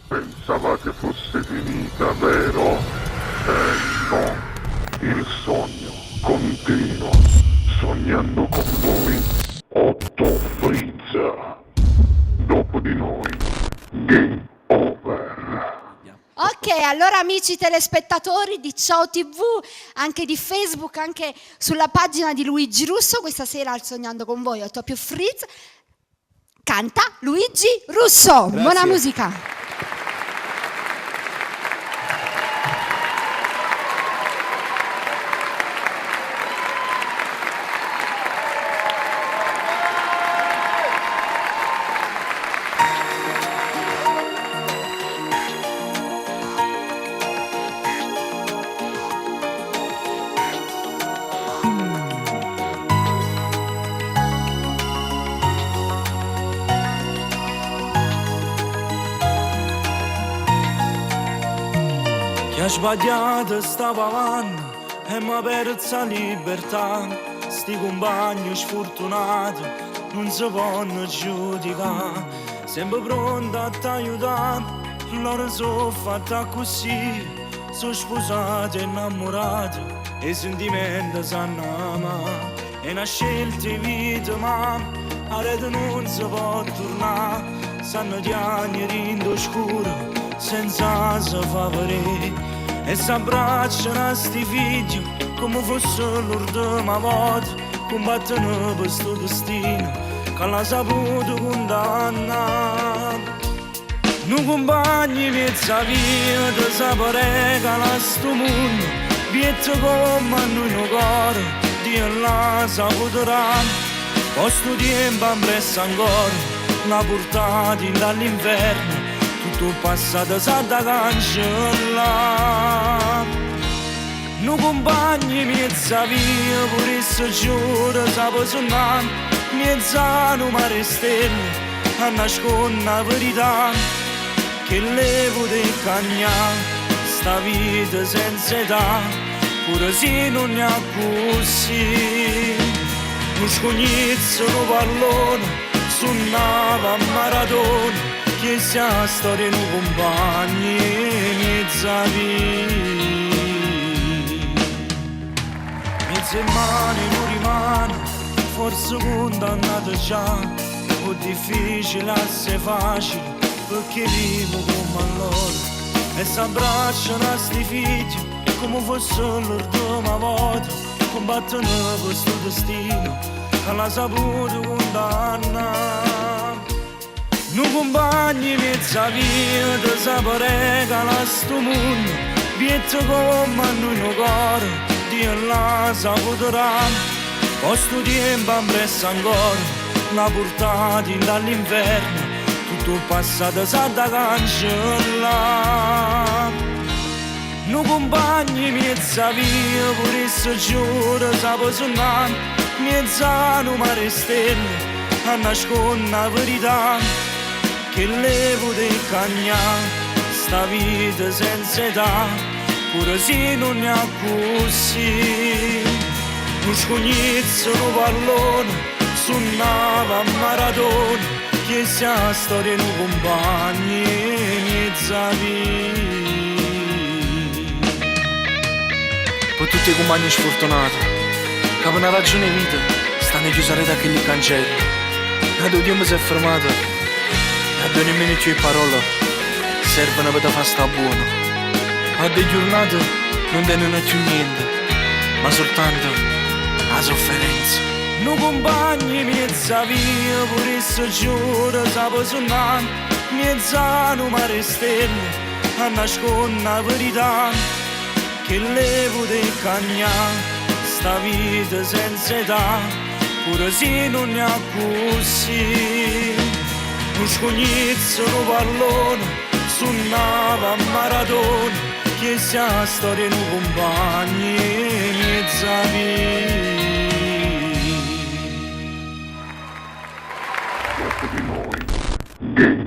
Pensavate fosse finita, vero? No. Il sogno continua. Sognando con voi, Otto Frizza. Dopo di noi, game over. Ok, allora amici telespettatori di Ciao TV, anche di Facebook, anche sulla pagina di Luigi Russo, questa sera al Sognando con voi, Otto più Frizz, canta Luigi Russo. Grazie. Buona musica. Chi ha sbagliato stava avanti e mi ha perso la libertà. Sti compagni sfortunati non si possono giudicare. Sempre pronto a t'aiutare, loro sono fatta così. Sono sposati e innamorati e i sentimenti sanno amare. È una scelta di vita ma a rete non si può tornare. Sanno gli anni rindo scuro senza se favorire e s'abbracciano a sti figli come fosse l'ultima volta. Combattono per sto destino che l'ha saputo condannare. Non compagni mezza via ti sapere che la sto mondo vietto come a noi no cuore Dio l'ha saputo ramo. Questo tempo impresso ancora la portata dall'inferno. Tutto passato sa da cancellare. Non compagni mezza via pure se giuro sapo suonare. Mezza numero stelle a nascondere la verità che levo del cagnà. Sta vita senza età pure se non ne ha così. Non scognizzo un pallone suonava a maratona. Che sia storia di compagni mezza vita. Mezze mani non rimane, forse condannato già. O difficile essere facile, perché vivo come allora. E s'abbracciano a sti figli, come fosse l'ultima volta. Combattono per sto destino, che l'ha saputo condannare. Non compagni mezza via ti sapere che la sto mondo vietto come a noi no cuore Dio l'ha saputo ramo. Questo tempo impresso ancora la portata dall'inferno. Tutto passato sa da cancellare. Non compagni mezza via pure se giuro sapo suonare. Mezza numero stelle a nascondere la verità che levo del cagnà. Sta vita senza età pure se non ne ha così. Non scognizzo un pallone suonava a maratona. Che sia storia di compagni mezza vita. Per tutti i compagni sfortunati che per una ragione vita stanno chiusare da quelli cancelli. Da due tempo si è fermato a due nemmeno più parole servono per fare sta buono. A delle giornate non tengono più niente, ma soltanto la sofferenza. Non compagni mezza via pure se giuro sapo suonare. Mezza numero stelle a nascondere la verità che levo del cagnà. Sta vita senza età pure se non ne ha così. Non scognizzo un pallone suonava a maratona. Che sia storia di compagni mezza vita. Dopo di noi, game